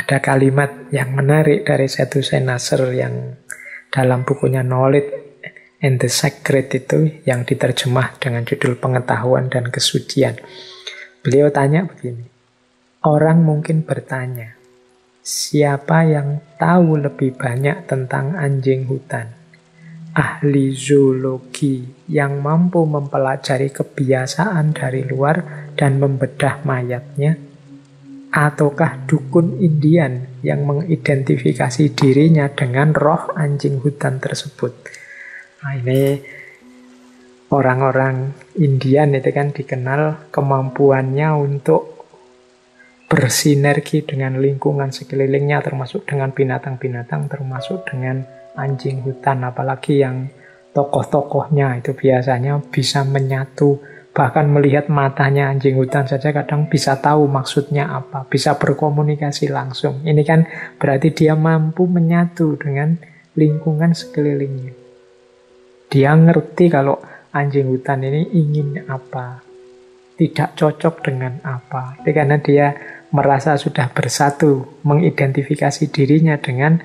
Ada kalimat yang menarik dari Setu Senasar yang dalam bukunya Knowledge and the Sacred itu, yang diterjemah dengan judul Pengetahuan dan Kesucian. Beliau tanya begini, orang mungkin bertanya, siapa yang tahu lebih banyak tentang anjing hutan? Ahli zoologi yang mampu mempelajari kebiasaan dari luar dan membedah mayatnya, ataukah dukun Indian yang mengidentifikasi dirinya dengan roh anjing hutan tersebut? Nah, ini orang-orang Indian itu kan dikenal kemampuannya untuk bersinergi dengan lingkungan sekelilingnya, termasuk dengan binatang-binatang, termasuk dengan anjing hutan. Apalagi yang tokoh-tokohnya itu biasanya bisa menyatu, bahkan melihat matanya anjing hutan saja kadang bisa tahu maksudnya apa, bisa berkomunikasi langsung. Ini kan berarti dia mampu menyatu dengan lingkungan sekelilingnya. Dia ngerti kalau anjing hutan ini ingin apa, tidak cocok dengan apa. Itu karena dia merasa sudah bersatu, mengidentifikasi dirinya dengan,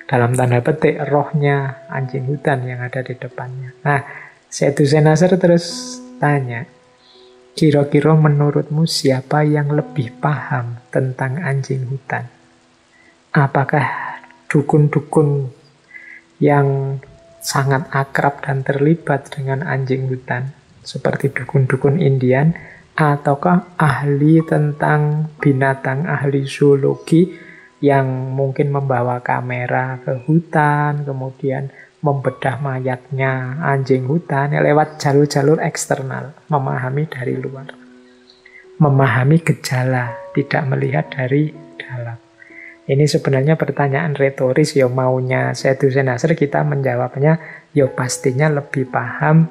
dalam tanda petik, rohnya anjing hutan yang ada di depannya. Nah, Setu Senasar terus tanya, kira-kira menurutmu siapa yang lebih paham tentang anjing hutan? Apakah dukun-dukun yang sangat akrab dan terlibat dengan anjing hutan, seperti dukun-dukun Indian, ataukah ahli tentang binatang, ahli zoologi yang mungkin membawa kamera ke hutan, kemudian membedah mayatnya anjing hutan lewat jalur-jalur eksternal, memahami dari luar, memahami gejala, tidak melihat dari dalam. Ini sebenarnya pertanyaan retoris, ya maunya Setu Senasar kita menjawabnya, ya pastinya lebih paham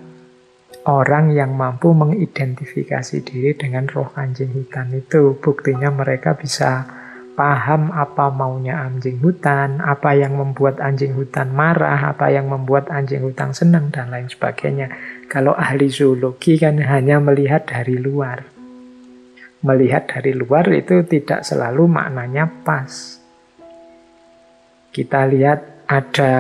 orang yang mampu mengidentifikasi diri dengan roh anjing hutan itu. Buktinya mereka bisa paham apa maunya anjing hutan, apa yang membuat anjing hutan marah, apa yang membuat anjing hutan senang, dan lain sebagainya. Kalau ahli zoologi kan hanya melihat dari luar. Melihat dari luar itu tidak selalu maknanya pas. Kita lihat ada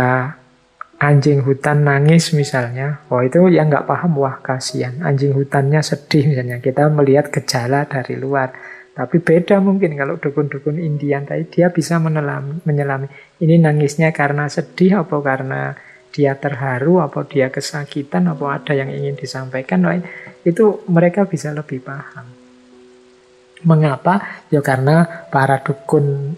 anjing hutan nangis misalnya, oh itu yang nggak paham, wah kasihan, anjing hutannya sedih misalnya. Kita melihat gejala dari luar. Tapi beda mungkin kalau dukun-dukun Indian tadi, dia bisa menyelami. Ini nangisnya karena sedih, apa karena dia terharu, apa dia kesakitan, apa ada yang ingin disampaikan. Itu mereka bisa lebih paham. Mengapa? Ya karena para dukun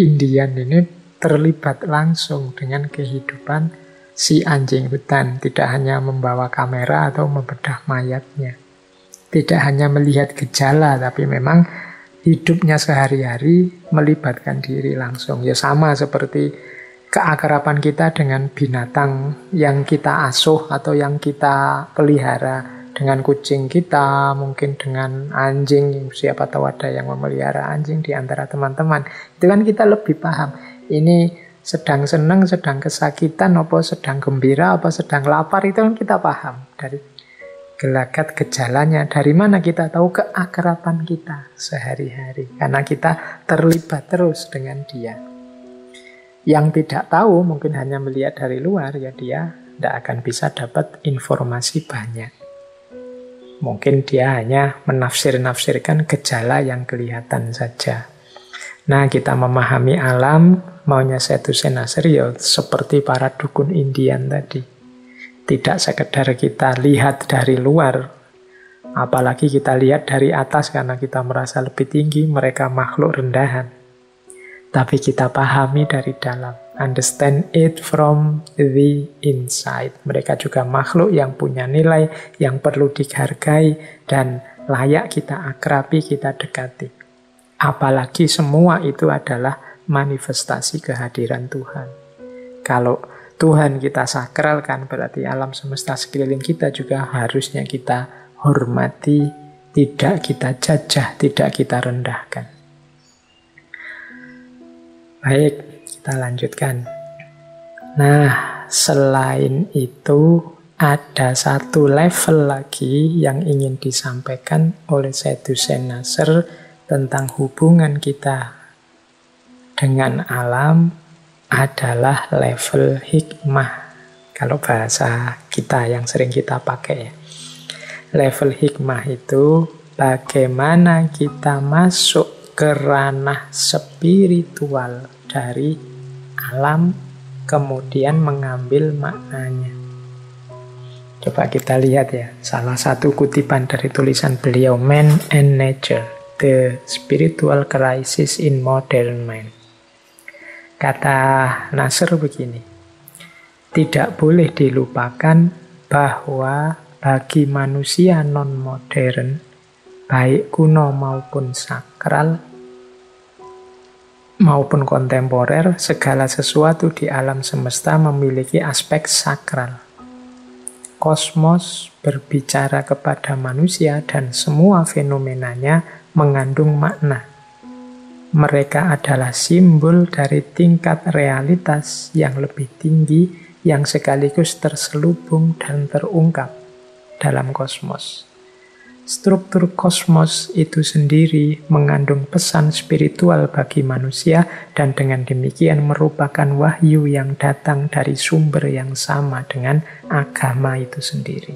Indian ini terlibat langsung dengan kehidupan si anjing hutan. Tidak hanya membawa kamera atau membedah mayatnya. Tidak hanya melihat gejala, tapi memang hidupnya sehari-hari melibatkan diri langsung. Ya sama seperti keakraban kita dengan binatang yang kita asuh atau yang kita pelihara. Dengan kucing kita, mungkin dengan anjing, siapa tahu ada yang memelihara anjing di antara teman-teman. Itu kan kita lebih paham. Ini sedang senang, sedang kesakitan, apa sedang gembira, apa sedang lapar, itu kan kita paham dari gelagat gejalanya. Dari mana kita tahu? Keakraban kita sehari-hari, karena kita terlibat terus dengan dia. Yang tidak tahu mungkin hanya melihat dari luar, ya dia tidak akan bisa dapat informasi banyak. Mungkin dia hanya menafsir-nafsirkan gejala yang kelihatan saja. Nah, kita memahami alam, maunya Setu Senasar ya seperti para dukun Indian tadi. Tidak sekedar kita lihat dari luar, apalagi kita lihat dari atas karena kita merasa lebih tinggi, mereka makhluk rendahan. Tapi kita pahami dari dalam, understand it from the inside. Mereka juga makhluk yang punya nilai, yang perlu dihargai, dan layak kita akrabi, kita dekati. Apalagi semua itu adalah manifestasi kehadiran Tuhan. Kalau Tuhan kita sakralkan, berarti alam semesta sekeliling kita juga harusnya kita hormati, tidak kita jajah, tidak kita rendahkan. Baik, kita lanjutkan. Nah, selain itu ada satu level lagi yang ingin disampaikan oleh Setu Senasar tentang hubungan kita dengan alam adalah level hikmah. Kalau bahasa kita yang sering kita pakai ya. Level hikmah itu bagaimana kita masuk ke ranah spiritual dari alam, kemudian mengambil maknanya. Coba kita lihat ya, salah satu kutipan dari tulisan beliau, Man and Nature, The Spiritual Crisis in Modern Man. Kata Nasr begini, tidak boleh dilupakan bahwa bagi manusia non-modern, baik kuno maupun sakral, maupun kontemporer, segala sesuatu di alam semesta memiliki aspek sakral. Kosmos berbicara kepada manusia dan semua fenomenanya mengandung makna. Mereka adalah simbol dari tingkat realitas yang lebih tinggi yang sekaligus terselubung dan terungkap dalam kosmos. Struktur kosmos itu sendiri mengandung pesan spiritual bagi manusia dan dengan demikian merupakan wahyu yang datang dari sumber yang sama dengan agama itu sendiri.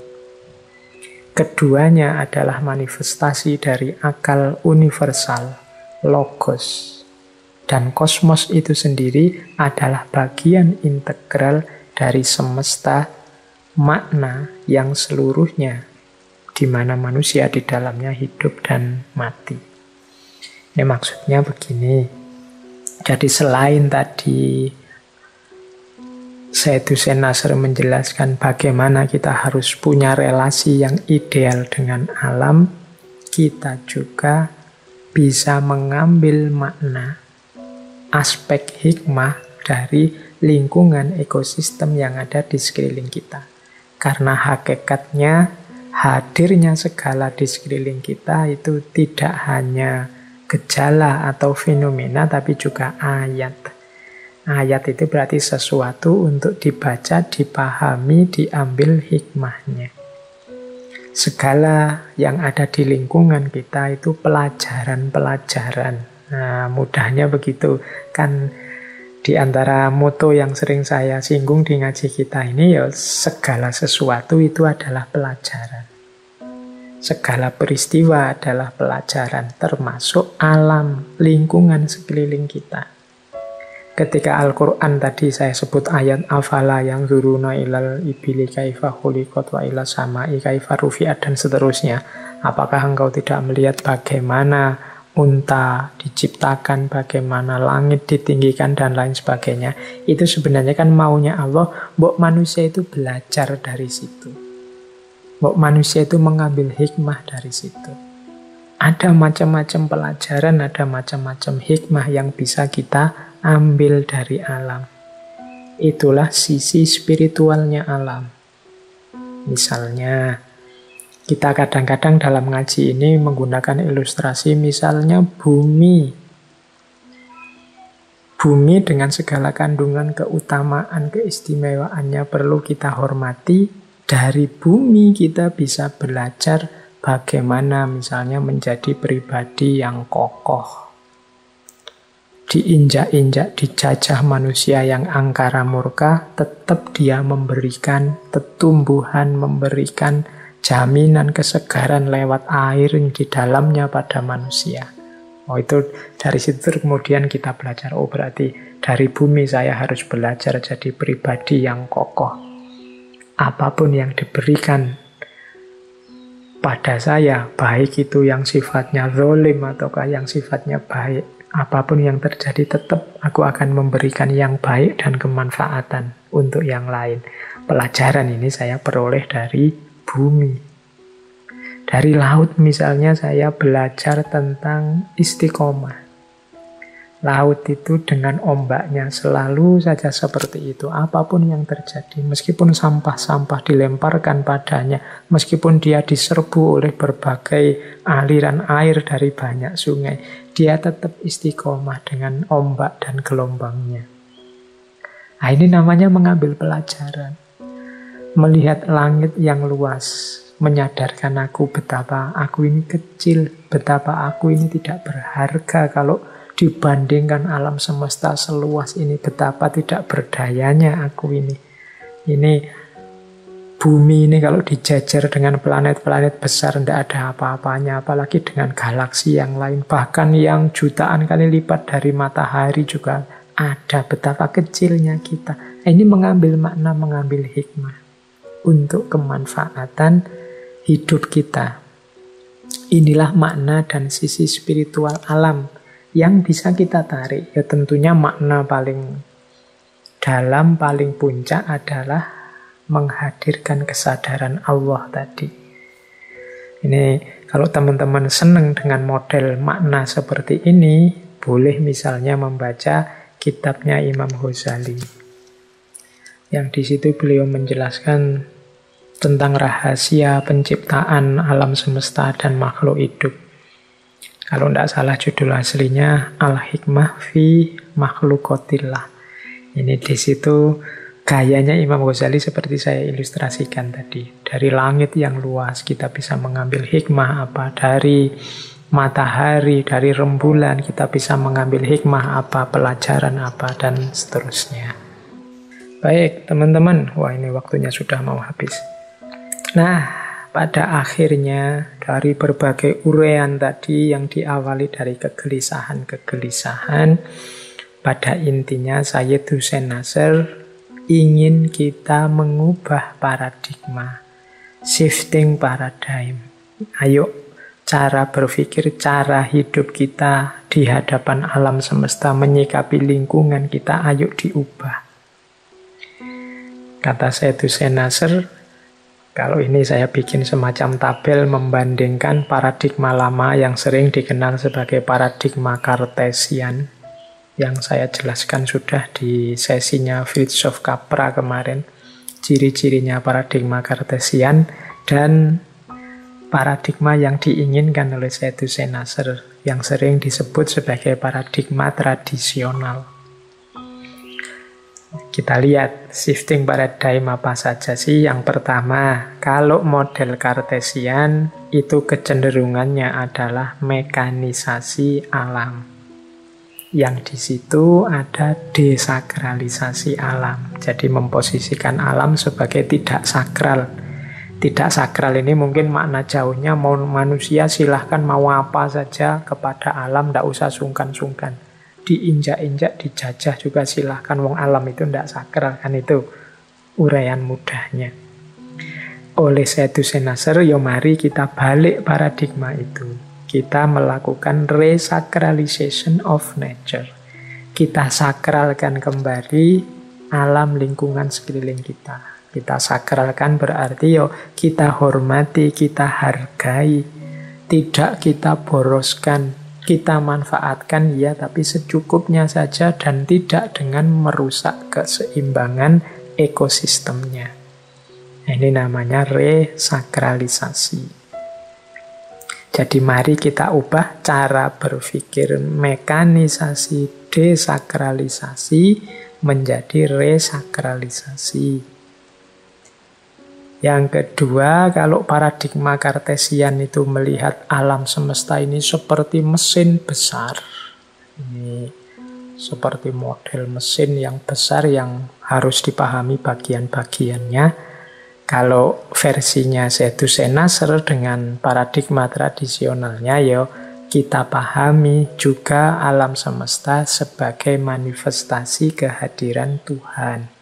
Keduanya adalah manifestasi dari akal universal, logos, dan kosmos itu sendiri adalah bagian integral dari semesta makna yang seluruhnya, di mana manusia di dalamnya hidup dan mati. Ini maksudnya begini. Jadi selain tadi Syed Hussein Nasr menjelaskan bagaimana kita harus punya relasi yang ideal dengan alam, kita juga bisa mengambil makna aspek hikmah dari lingkungan ekosistem yang ada di sekeliling kita. Karena hakikatnya hadirnya segala di sekeliling kita itu tidak hanya gejala atau fenomena, tapi juga ayat. Ayat itu berarti sesuatu untuk dibaca, dipahami, diambil hikmahnya. Segala yang ada di lingkungan kita itu pelajaran-pelajaran. Nah, mudahnya begitu. Kan di antara moto yang sering saya singgung di ngaji kita ini, ya segala sesuatu itu adalah pelajaran. Segala peristiwa adalah pelajaran, termasuk alam, lingkungan sekeliling kita. Ketika Al-Quran tadi saya sebut ayat afala yang zuruna ilal ibili kaifa khuliqat wa ila sama'i kaifa rufi'at dan seterusnya. Apakah engkau tidak melihat bagaimana unta diciptakan, bagaimana langit ditinggikan dan lain sebagainya. Itu sebenarnya kan maunya Allah, mbok manusia itu belajar dari situ. Mbok manusia itu mengambil hikmah dari situ. Ada macam-macam pelajaran, ada macam-macam hikmah yang bisa kita ambil dari alam. Itulah sisi spiritualnya alam. Misalnya, kita kadang-kadang dalam ngaji ini menggunakan ilustrasi, misalnya bumi. Bumi dengan segala kandungan keutamaan, keistimewaannya perlu kita hormati. Dari bumi kita bisa belajar bagaimana misalnya menjadi pribadi yang kokoh. Diinjak-injak, dijajah manusia yang angkara murka, tetap dia memberikan tumbuhan, memberikan jaminan kesegaran lewat air yang di dalamnya pada manusia. Oh, itu dari situ kemudian kita belajar, oh berarti dari bumi saya harus belajar jadi pribadi yang kokoh. Apapun yang diberikan pada saya, baik itu yang sifatnya zalim ataukah yang sifatnya baik, apapun yang terjadi tetap aku akan memberikan yang baik dan kemanfaatan untuk yang lain. Pelajaran ini saya peroleh dari bumi. Dari laut misalnya saya belajar tentang istiqomah. Laut itu dengan ombaknya selalu saja seperti itu. Apapun yang terjadi, meskipun sampah-sampah dilemparkan padanya, meskipun dia diserbu oleh berbagai aliran air dari banyak sungai, dia tetap istiqomah dengan ombak dan gelombangnya. Nah, ini namanya mengambil pelajaran. Melihat langit yang luas, menyadarkan aku betapa aku ini kecil, betapa aku ini tidak berharga kalau Dibandingkan alam semesta seluas ini, betapa tidak berdayanya aku ini. Ini bumi ini kalau dijajar dengan planet-planet besar tidak ada apa-apanya, apalagi dengan galaksi yang lain, bahkan yang jutaan kali lipat dari matahari juga ada. Betapa kecilnya kita. Ini mengambil makna, mengambil hikmah untuk kemanfaatan hidup kita. Inilah makna dan sisi spiritual alam yang bisa kita tarik. Ya tentunya makna paling dalam, paling puncak adalah menghadirkan kesadaran Allah tadi. Ini kalau teman-teman senang dengan model makna seperti ini, boleh misalnya membaca kitabnya Imam Ghazali. Yang di situ beliau menjelaskan tentang rahasia penciptaan alam semesta dan makhluk hidup. Kalau tidak salah judul aslinya Al-Hikmah fi Makhluqatillah. Ini di situ gayanya Imam Ghazali seperti saya ilustrasikan tadi. Dari langit yang luas kita bisa mengambil hikmah apa, dari matahari, dari rembulan kita bisa mengambil hikmah apa, pelajaran apa, dan seterusnya. Baik teman-teman, wah ini waktunya sudah mau habis. Nah, pada akhirnya dari berbagai uraian tadi yang diawali dari kegelisahan-kegelisahan, pada intinya Sayyid Hussein Nasr ingin kita mengubah paradigma, shifting paradigm. Ayo, cara berpikir, cara hidup kita di hadapan alam semesta, menyikapi lingkungan kita, ayo diubah. Kata Sayyid Hussein Nasr, kalau ini saya bikin semacam tabel membandingkan paradigma lama yang sering dikenal sebagai paradigma Kartesian, yang saya jelaskan sudah di sesinya Fritjof Capra kemarin, ciri-cirinya paradigma Kartesian dan paradigma yang diinginkan oleh Sayyid Hussein Nasr yang sering disebut sebagai paradigma tradisional. Kita lihat shifting paradigm apa saja sih. Yang pertama, kalau model Kartesian itu kecenderungannya adalah mekanisasi alam. Yang di situ ada desakralisasi alam. Jadi memposisikan alam sebagai tidak sakral. Tidak sakral ini mungkin makna jauhnya mau manusia silahkan mau apa saja kepada alam, tidak usah sungkan-sungkan. Diinjak-injak, dijajah juga silahkan, wong alam itu tidak sakral, kan itu uraian mudahnya. Oleh Sayyid Hussein Nasr, ya mari kita balik paradigma itu. Kita melakukan resacralization of nature. Kita sakralkan kembali alam lingkungan sekeliling kita. Kita sakralkan berarti yo kita hormati, kita hargai. Tidak kita boroskan, kita manfaatkan ya, tapi secukupnya saja dan tidak dengan merusak keseimbangan ekosistemnya. Ini namanya resakralisasi. Jadi mari kita ubah cara berpikir mekanisasi, desakralisasi menjadi resakralisasi. Yang kedua, kalau paradigma Kartesian itu melihat alam semesta ini seperti mesin besar. Ini seperti model mesin yang besar yang harus dipahami bagian-bagiannya. Kalau versinya Sayyid Hussein Nasr dengan paradigma tradisionalnya, ya kita pahami juga alam semesta sebagai manifestasi kehadiran Tuhan.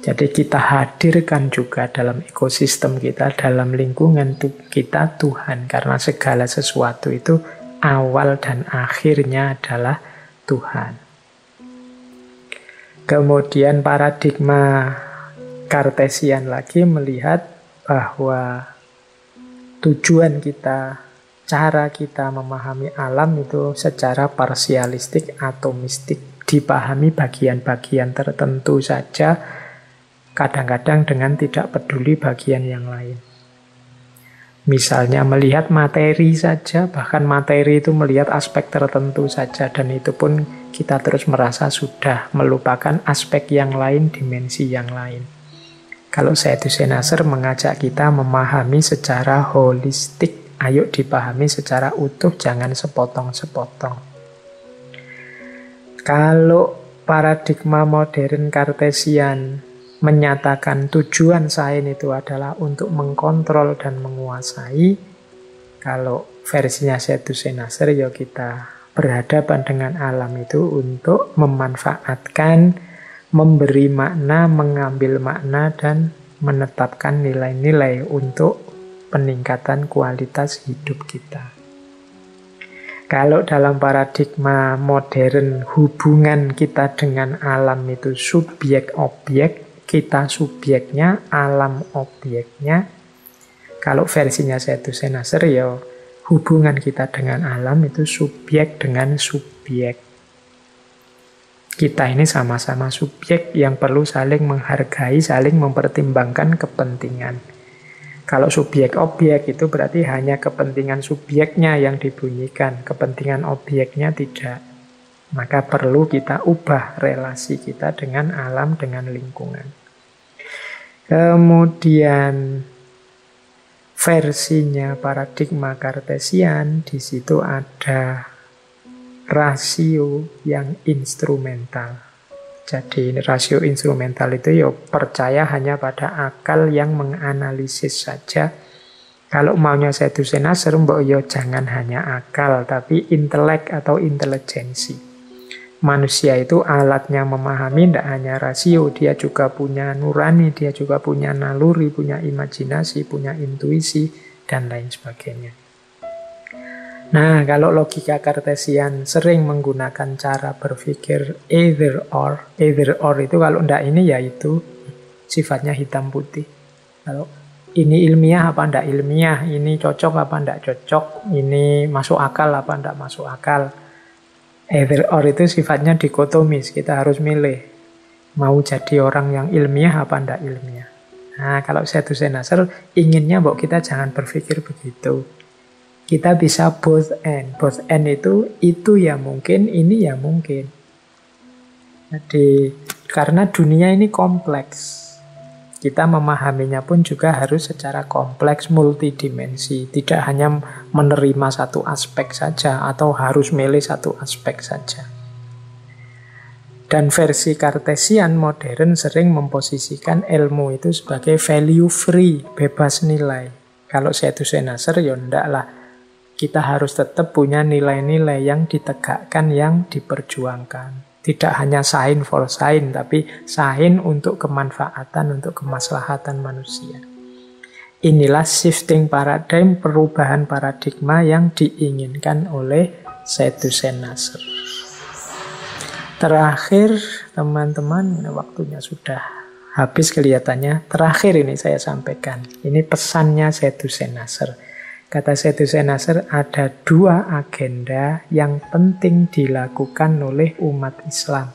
Jadi kita hadirkan juga dalam ekosistem kita, dalam lingkungan kita Tuhan. Karena segala sesuatu itu awal dan akhirnya adalah Tuhan. Kemudian paradigma Kartesian lagi melihat bahwa tujuan kita, cara kita memahami alam itu secara parsialistik, atomistik. Dipahami bagian-bagian tertentu saja, kadang-kadang dengan tidak peduli bagian yang lain. Misalnya melihat materi saja, bahkan materi itu melihat aspek tertentu saja, dan itu pun kita terus merasa sudah melupakan aspek yang lain, dimensi yang lain. Kalau Sayyid Hussein Nasr mengajak kita memahami secara holistik, ayo dipahami secara utuh, jangan sepotong-sepotong. Kalau paradigma modern Kartesian menyatakan tujuan sains itu adalah untuk mengkontrol dan menguasai, kalau versinya Sadhucenacer ya kita berhadapan dengan alam itu untuk memanfaatkan, memberi makna, mengambil makna, dan menetapkan nilai-nilai untuk peningkatan kualitas hidup kita. Kalau dalam paradigma modern hubungan kita dengan alam itu subjek-objek, kita subjeknya, alam objeknya. Kalau versinya Sadhucenacer ya hubungan kita dengan alam itu subjek dengan subjek. Kita ini sama-sama subjek yang perlu saling menghargai, saling mempertimbangkan kepentingan. Kalau subjek-objek itu berarti hanya kepentingan subjeknya yang dibunyikan, kepentingan objeknya tidak. Maka perlu kita ubah relasi kita dengan alam, dengan lingkungan. Kemudian versinya paradigma Kartesian, di situ ada rasio yang instrumental. Jadi rasio instrumental itu ya percaya hanya pada akal yang menganalisis saja. Kalau maunya Sadhucenacer, mbok ya jangan hanya akal, tapi intelek atau intelijensi. Manusia itu alatnya memahami, tidak hanya rasio, dia juga punya nurani, dia juga punya naluri, punya imajinasi, punya intuisi, dan lain sebagainya. Nah, kalau logika Kartesian sering menggunakan cara berpikir either or itu kalau ndak ini ya itu sifatnya hitam putih. Kalau ini ilmiah apa ndak ilmiah, ini cocok apa ndak cocok, ini masuk akal apa ndak masuk akal. Either or itu sifatnya dikotomis, kita harus milih mau jadi orang yang ilmiah apa ndak ilmiah. Nah, kalau Sadhucenacer inginnya bahwa kita jangan berpikir begitu. Kita bisa both end. Both end itu ya mungkin, ini ya mungkin. Jadi, karena dunia ini kompleks. Kita memahaminya pun juga harus secara kompleks, multidimensi. Tidak hanya menerima satu aspek saja, atau harus milih satu aspek saja. Dan versi Kartesian modern sering memposisikan ilmu itu sebagai value free, bebas nilai. Kalau Sadhucenacer ya ndak lah. Kita harus tetap punya nilai-nilai yang ditegakkan, yang diperjuangkan. Tidak hanya sains for sains, tapi sains untuk kemanfaatan, untuk kemaslahatan manusia. Inilah shifting paradigm, perubahan paradigma yang diinginkan oleh Sadhucenacer. Terakhir, teman-teman, waktunya sudah habis kelihatannya. Terakhir ini saya sampaikan. Ini pesannya Sadhucenacer. Kata Sadhucenacer, ada dua agenda yang penting dilakukan oleh umat Islam.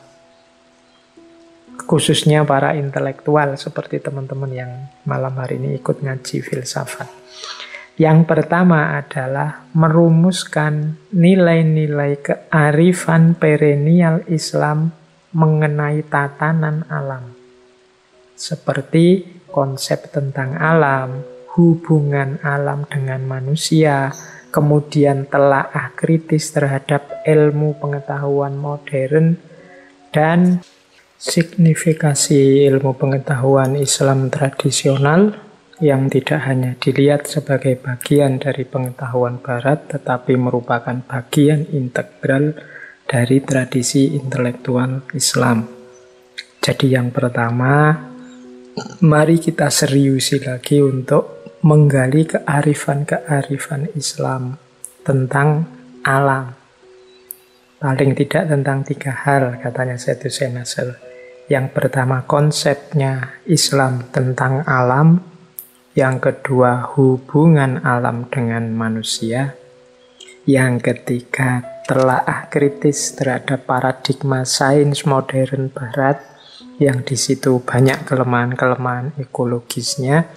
Khususnya para intelektual seperti teman-teman yang malam hari ini ikut ngaji filsafat. Yang pertama adalah merumuskan nilai-nilai kearifan perennial Islam mengenai tatanan alam. Seperti konsep tentang alam, hubungan alam dengan manusia, kemudian telaah kritis terhadap ilmu pengetahuan modern, dan signifikasi ilmu pengetahuan Islam tradisional yang tidak hanya dilihat sebagai bagian dari pengetahuan Barat, tetapi merupakan bagian integral dari tradisi intelektual Islam. Jadi yang pertama, mari kita seriusi lagi untuk menggali kearifan-kearifan Islam tentang alam. Paling tidak tentang 3 hal, katanya Sadhucenacer. Yang pertama, konsepnya Islam tentang alam. Yang kedua, hubungan alam dengan manusia. Yang ketiga, telaah kritis terhadap paradigma sains modern Barat, yang di situ banyak kelemahan-kelemahan ekologisnya.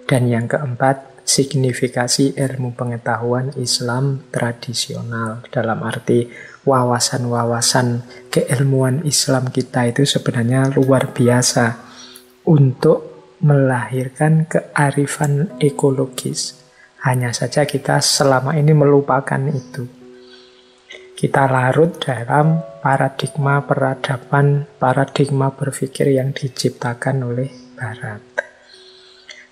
Dan yang keempat, signifikasi ilmu pengetahuan Islam tradisional. Dalam arti wawasan-wawasan keilmuan Islam kita itu sebenarnya luar biasa untuk melahirkan kearifan ekologis. Hanya saja kita selama ini melupakan itu. Kita larut dalam paradigma peradaban, paradigma berpikir yang diciptakan oleh Barat.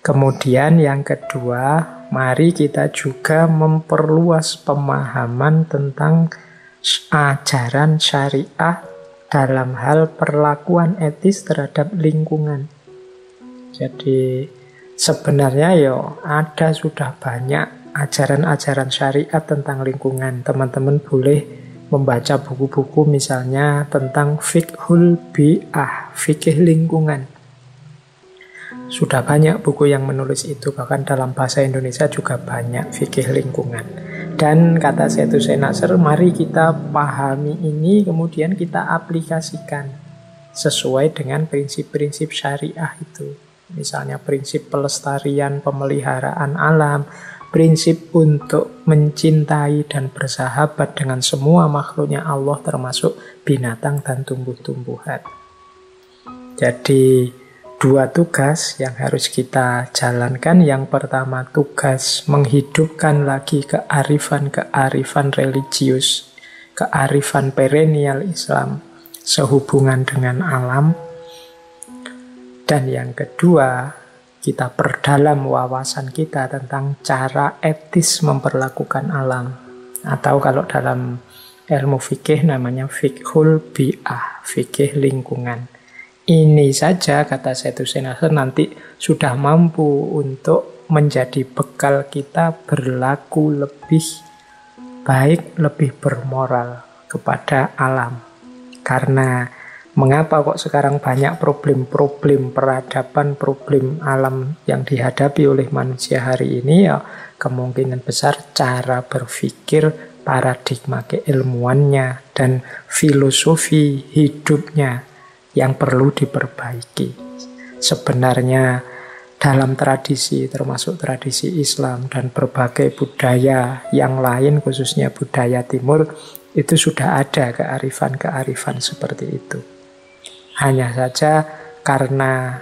Kemudian yang kedua, mari kita juga memperluas pemahaman tentang ajaran syariah dalam hal perlakuan etis terhadap lingkungan. Jadi sebenarnya ada sudah banyak ajaran-ajaran syariat tentang lingkungan. Teman-teman boleh membaca buku-buku misalnya tentang fiqhul bi'ah, fikih lingkungan. Sudah banyak buku yang menulis itu, bahkan dalam bahasa Indonesia juga banyak fikih lingkungan. Dan kata Syed Hussein Nasr, mari kita pahami ini, kemudian kita aplikasikan sesuai dengan prinsip-prinsip syariah itu. Misalnya prinsip pelestarian, pemeliharaan alam, prinsip untuk mencintai dan bersahabat dengan semua makhluknya Allah, termasuk binatang dan tumbuh-tumbuhan. Jadi dua tugas yang harus kita jalankan. Yang pertama, tugas menghidupkan lagi kearifan-kearifan religius, kearifan perennial Islam sehubungan dengan alam. Dan yang kedua, kita perdalam wawasan kita tentang cara etis memperlakukan alam. Atau kalau dalam ilmu fikih namanya fiqhul bi'ah, fikih lingkungan. Ini saja, kata Syed Hussein Nasr, nanti sudah mampu untuk menjadi bekal kita berlaku lebih baik, lebih bermoral kepada alam. Karena mengapa kok sekarang banyak problem-problem peradaban, problem alam yang dihadapi oleh manusia hari ini? Ya, kemungkinan besar cara berpikir, paradigma keilmuannya, dan filosofi hidupnya yang perlu diperbaiki. Sebenarnya dalam tradisi, termasuk tradisi Islam dan berbagai budaya yang lain, khususnya budaya Timur, itu sudah ada kearifan-kearifan seperti itu. Hanya saja karena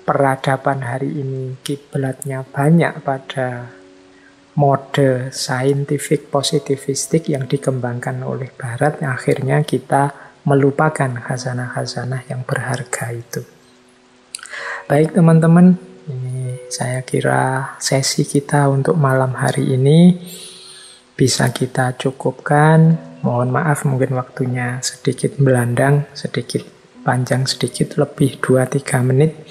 peradaban hari ini kiblatnya banyak pada mode scientific positivistik yang dikembangkan oleh Barat, akhirnya kita melupakan khazanah-khazanah yang berharga itu. Baik teman-teman, ini saya kira sesi kita untuk malam hari ini bisa kita cukupkan. Mohon maaf mungkin waktunya sedikit melandang, sedikit panjang, sedikit lebih 2-3 menit.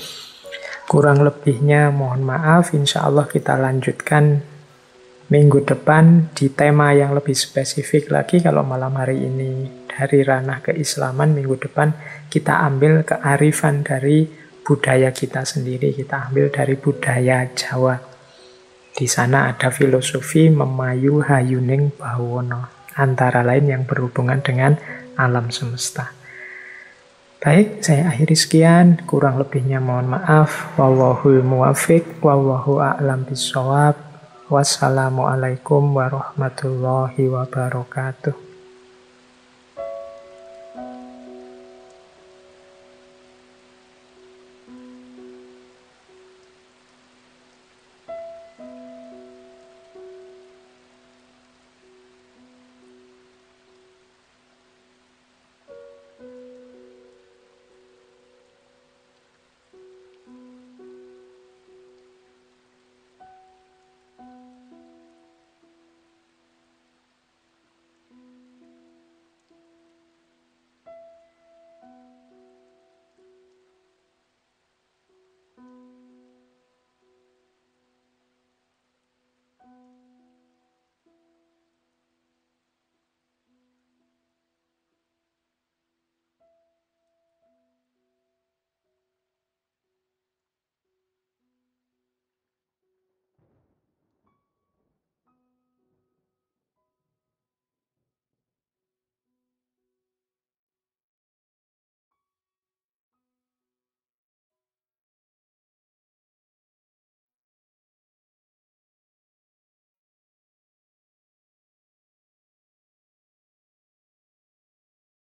Kurang lebihnya mohon maaf, insya Allah kita lanjutkan minggu depan di tema yang lebih spesifik lagi. Kalau malam hari ini dari ranah keislaman, minggu depan kita ambil kearifan dari budaya kita sendiri. Kita ambil dari budaya Jawa. Di sana ada filosofi memayu hayuning bawono, antara lain yang berhubungan dengan alam semesta. Baik, saya akhiri sekian. Kurang lebihnya mohon maaf. Wallahul muwaffiq, wallahu a'lam bishawab. Wassalamualaikum warahmatullahi wabarakatuh.